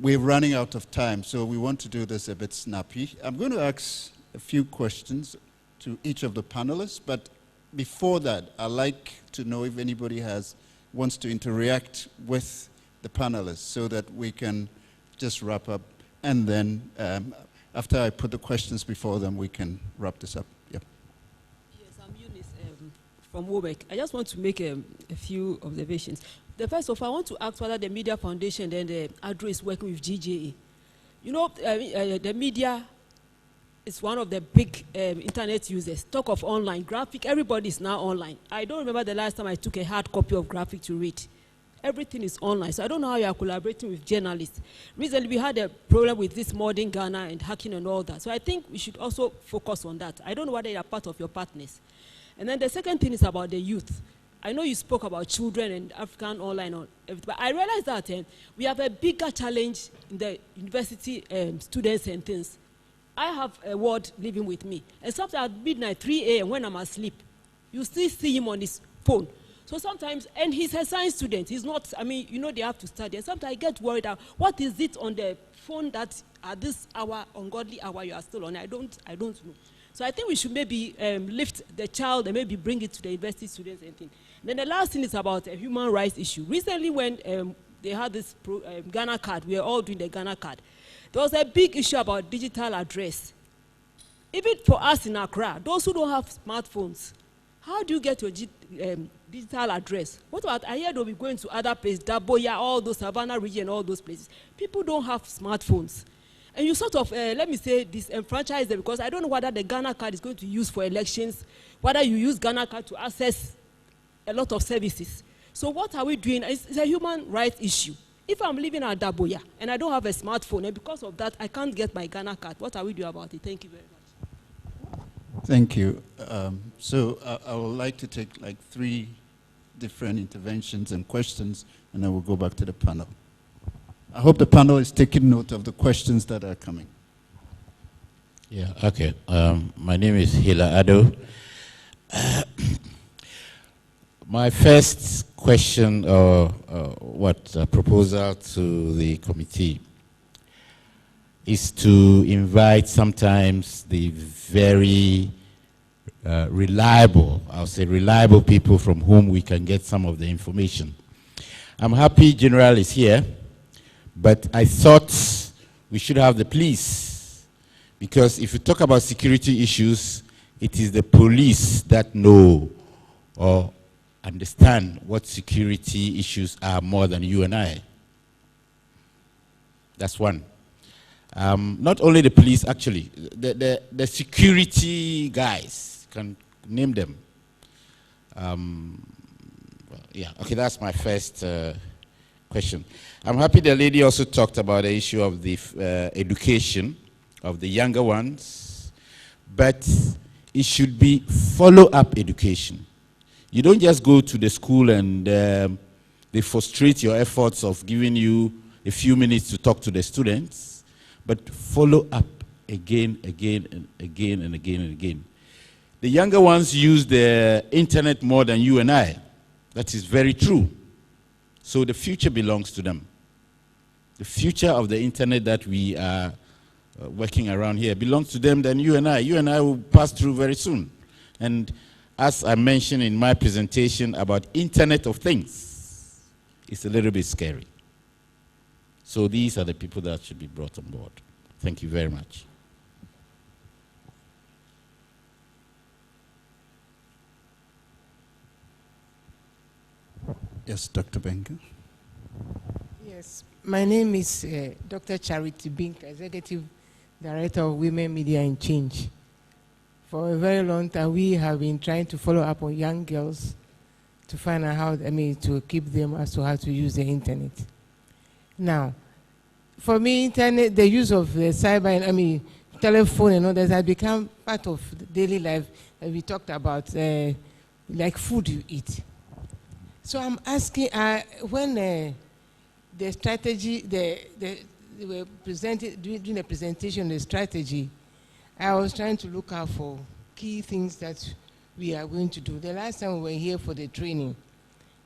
we're running out of time, so we want to do this a bit snappy. I'm going to ask a few questions to each of the panelists, but before that, I'd like to know if anybody wants to interact with the panelists so that we can just wrap up, and then after I put the questions before them, we can wrap this up. Yeah. Yes, I'm Eunice from WOBEC. I just want to make a few observations. The first of all, I want to ask whether the Media Foundation and the Acdro is working with GJA. You know, the media is one of the big internet users. Talk of online, graphic, everybody is now online. I don't remember the last time I took a hard copy of graphic to read. Everything is online, so I don't know how you are collaborating with journalists. Recently, we had a problem with this modern Ghana and hacking and all that, so I think we should also focus on that. I don't know whether you are part of your partners. And then the second thing is about the youth. I know you spoke about children and African online, but I realized that we have a bigger challenge in the university students and things. I have a ward living with me, and sometimes at midnight, 3 a.m. when I'm asleep, you still see him on his phone. So sometimes, and he's a science student, he's not, I mean, you know, they have to study. And sometimes I get worried out, what is it on the phone that at this hour, ungodly hour, you are still on? I don't know. So I think we should maybe lift the child and maybe bring it to the university students and things. Then the last thing is about a human rights issue. Recently when they had this Ghana card, we are all doing the Ghana card, there was a big issue about digital address. Even for us in Accra, those who don't have smartphones, how do you get your digital address? What about, I hear they'll be going to other places, Daboya, all those, Savannah region, all those places. People don't have smartphones. And you sort of, let me say, disenfranchise them, because I don't know whether the Ghana card is going to use for elections, whether you use Ghana card to access a lot of services. So what are we doing? It's a human rights issue. If I'm living at Daboya and I don't have a smartphone, and because of that, I can't get my Ghana card, what are we doing about it? Thank you very much. Thank you. So I would like to take like 3 different interventions and questions, and then we'll go back to the panel. I hope the panel is taking note of the questions that are coming. Yeah, okay. My name is Hila Ado. My first question or proposal to the committee is to invite sometimes the very reliable, I'll say reliable people from whom we can get some of the information. I'm happy General is here, but I thought we should have the police, because if you talk about security issues, it is the police that know or understand what security issues are more than you and I. That's one. Not only the police, actually, the security guys, can name them. Yeah, okay, that's my first question. I'm happy the lady also talked about the issue of the education of the younger ones, but it should be follow-up education. You don't just go to the school and they frustrate your efforts of giving you a few minutes to talk to the students, but follow up again, and again. The younger ones use the internet more than you and I. That is very true. So the future belongs to them. The future of the internet that we are working around here belongs to them than you and I. You and I will pass through very soon. And as I mentioned in my presentation about Internet of Things, it's a little bit scary. So these are the people that should be brought on board. Thank you very much. Yes, Dr. Benga. Yes, my name is Dr. Charity Bink, Executive Director of Women Media and Change. For a very long time, we have been trying to follow up on young girls to find out how, to keep them as to how to use the internet. Now, for me, internet, the use of the telephone and all that has become part of daily life that we talked about, like food you eat. So I'm asking, when the strategy, they were presented, during the presentation, the strategy, I was trying to look out for key things that we are going to do. The last time we were here for the training,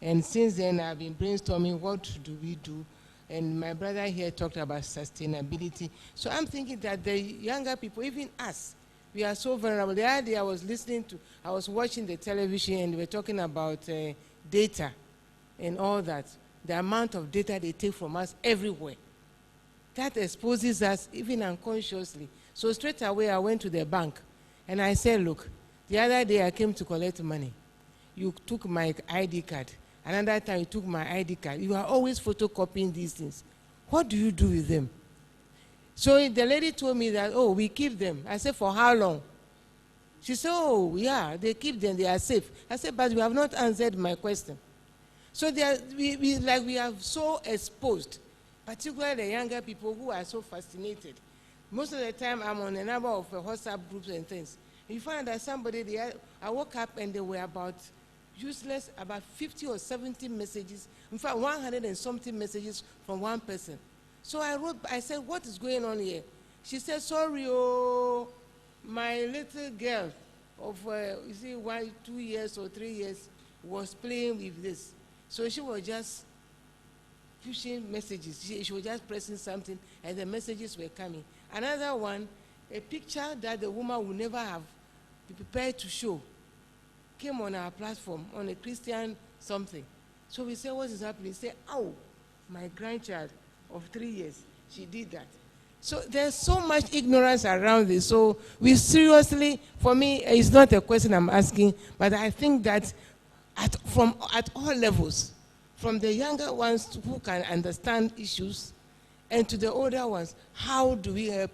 and since then I've been brainstorming what do we do, and my brother here talked about sustainability. So I'm thinking that the younger people, even us, we are so vulnerable. The other day I was watching the television and we were talking about data and all that, the amount of data they take from us everywhere. That exposes us even unconsciously. So straight away I went to the bank and I said, look, the other day I came to collect money. You took my ID card. Another time you took my ID card. You are always photocopying these things. What do you do with them? So the lady told me that, oh, we keep them. I said, for how long? She said, oh, yeah, they keep them, they are safe. I said, but you have not answered my question. So we are so exposed, particularly the younger people who are so fascinated. Most of the time, I'm on a number of WhatsApp groups and things. You find that somebody, I woke up and they were about 50 or 70 messages, in fact, 100 and something messages from one person. So I said, what is going on here? She said, sorry, oh, my little girl of, 2 years or 3 years was playing with this. So she was just pushing messages. She was just pressing something and the messages were coming. Another one, a picture that the woman would never have been prepared to show, came on our platform, on a Christian something. So we said, what is happening? He said, oh, my grandchild of 3 years, she did that. So there's so much ignorance around this. So we seriously, for me, it's not a question I'm asking, but I think that at all levels, from the younger ones who can understand issues and to the older ones, how do we help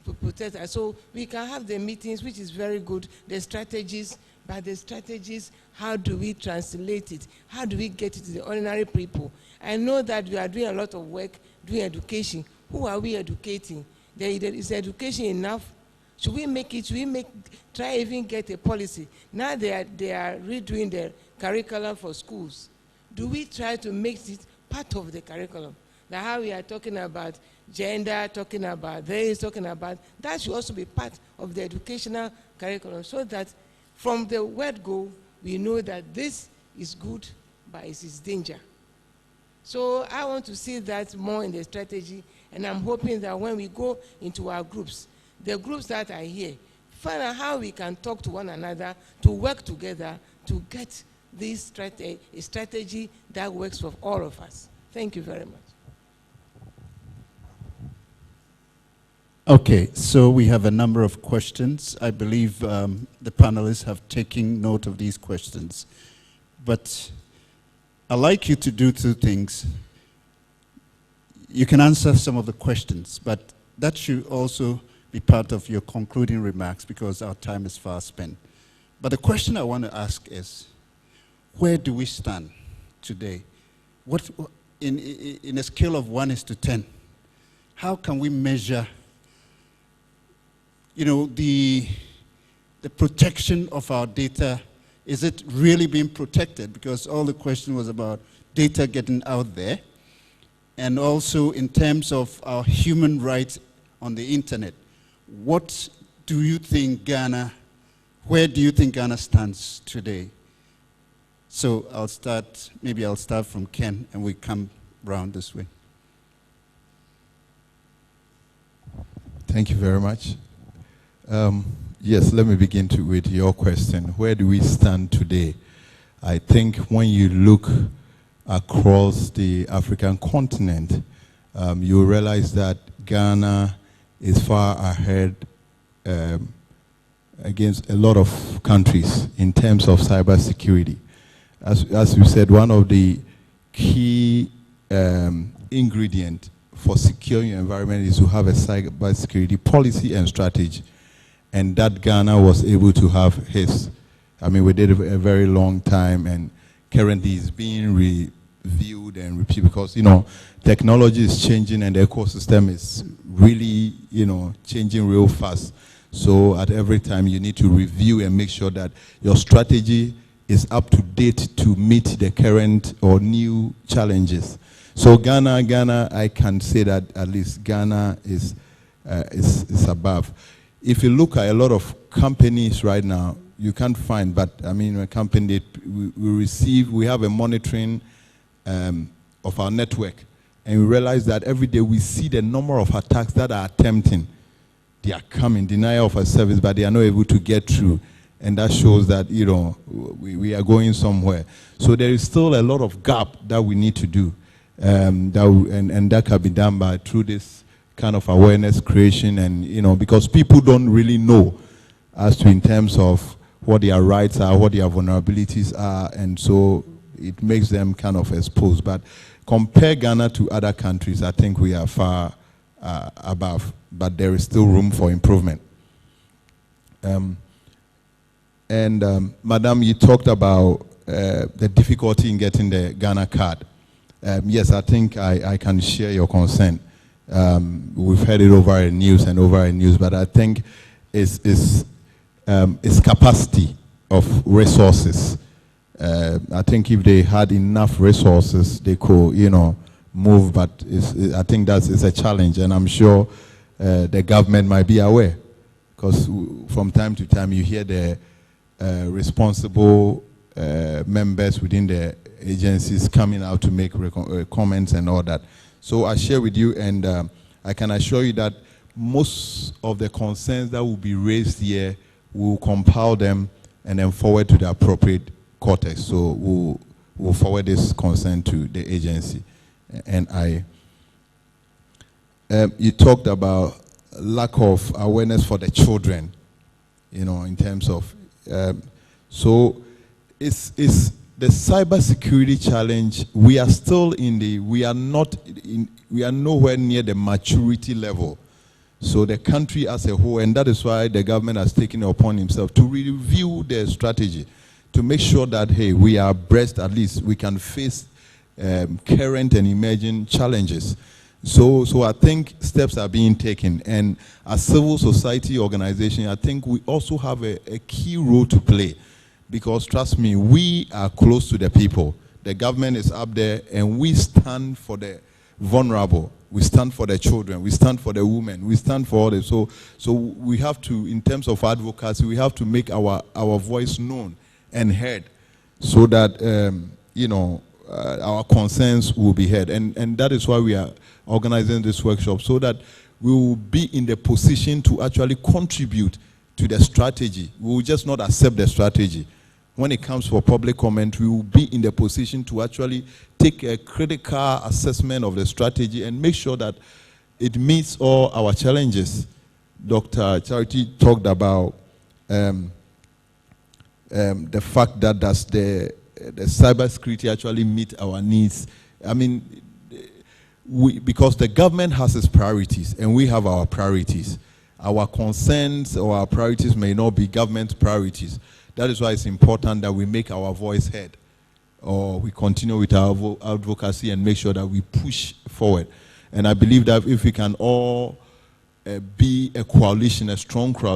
to protect us? So we can have the meetings, which is very good, the strategies, but the strategies, how do we translate it? How do we get it to the ordinary people? I know that we are doing a lot of work doing education. Who are we educating? Is education enough? Should we make it? Should we try even get a policy? Now they are redoing the curriculum for schools. Do we try to make it part of the curriculum? Now how we are talking about gender, talking about race, talking about, that should also be part of the educational curriculum so that From the word go, we know that this is good, but it is danger. So I want to see that more in the strategy, and I'm hoping that when we go into our groups, the groups that are here, find out how we can talk to one another, to work together, to get this strategy that works for all of us. Thank you very much. Okay, so we have a number of questions. I believe the panelists have taken note of these questions. But I'd like you to do two things. You can answer some of the questions, but that should also be part of your concluding remarks because our time is fast spent. But the question I want to ask is, where do we stand today? What, in a scale of 1:10, how can we measure, you know, the protection of our data? Is it really being protected? Because all the question was about data getting out there, and also in terms of our human rights on the internet. What do you think Ghana, where do you think Ghana stands today? So maybe I'll start from Ken, and we come round this way. Thank you very much. Yes, let me begin with your question. Where do we stand today? I think when you look across the African continent, you realize that Ghana is far ahead against a lot of countries in terms of cybersecurity. As we said, one of the key ingredients for securing your environment is to have a cybersecurity policy and strategy. And that Ghana was able to have his. I mean, we did it a very long time, and currently it's being reviewed and repeated because, you know, technology is changing and the ecosystem is really, you know, changing real fast. So at every time you need to review and make sure that your strategy is up to date to meet the current or new challenges. So Ghana, I can say that at least Ghana is above. If you look at a lot of companies right now, you can't find, but I mean, a company, we have a monitoring of our network, and we realize that every day we see the number of attacks that are attempting. They are coming, denial of a service, but they are not able to get through. And that shows that, you know, we are going somewhere. So there is still a lot of gap that we need to do, and that can be done through this kind of awareness creation, and, you know, because people don't really know as to in terms of what their rights are, what their vulnerabilities are, and so it makes them kind of exposed. But compare Ghana to other countries, I think we are far above, but there is still room for improvement. Madam, you talked about the difficulty in getting the Ghana card. Yes, I think I can share your concern. We've heard it over the news, but I think it's capacity of resources. I think if they had enough resources, they could, you know, move. But I think it's a challenge, and I'm sure the government might be aware, because from time to time you hear the responsible members within the agencies coming out to make comments and all that. So I share with you, and I can assure you that most of the concerns that will be raised here, we'll compile them and then forward to the appropriate cortex. So we'll forward this concern to the agency. And you talked about lack of awareness for the children, you know, in terms of, so it's the cybersecurity challenge. We are still we are nowhere near the maturity level. So the country as a whole, and that is why the government has taken it upon himself to review their strategy, to make sure that, hey, we are abreast, at least we can face current and emerging challenges. So I think steps are being taken, and as civil society organization, I think we also have a key role to play, because trust me, we are close to the people. The government is up there, and we stand for the vulnerable. We stand for the children. We stand for the women. We stand for all this. So we have to, in terms of advocacy, we have to make our voice known and heard, so that our concerns will be heard. And that is why we are organizing this workshop, so that we will be in the position to actually contribute to the strategy. We will just not accept the strategy. When it comes for public comment, we will be in the position to actually take a critical assessment of the strategy and make sure that it meets all our challenges. Dr. Charity talked about the fact that does the cybersecurity actually meet our needs. I mean, because the government has its priorities and we have our priorities. Our concerns or our priorities may not be government priorities. That is why it's important that we make our voice heard, or we continue with our advocacy and make sure that we push forward. And I believe that if we can all be a coalition, a strong crowd,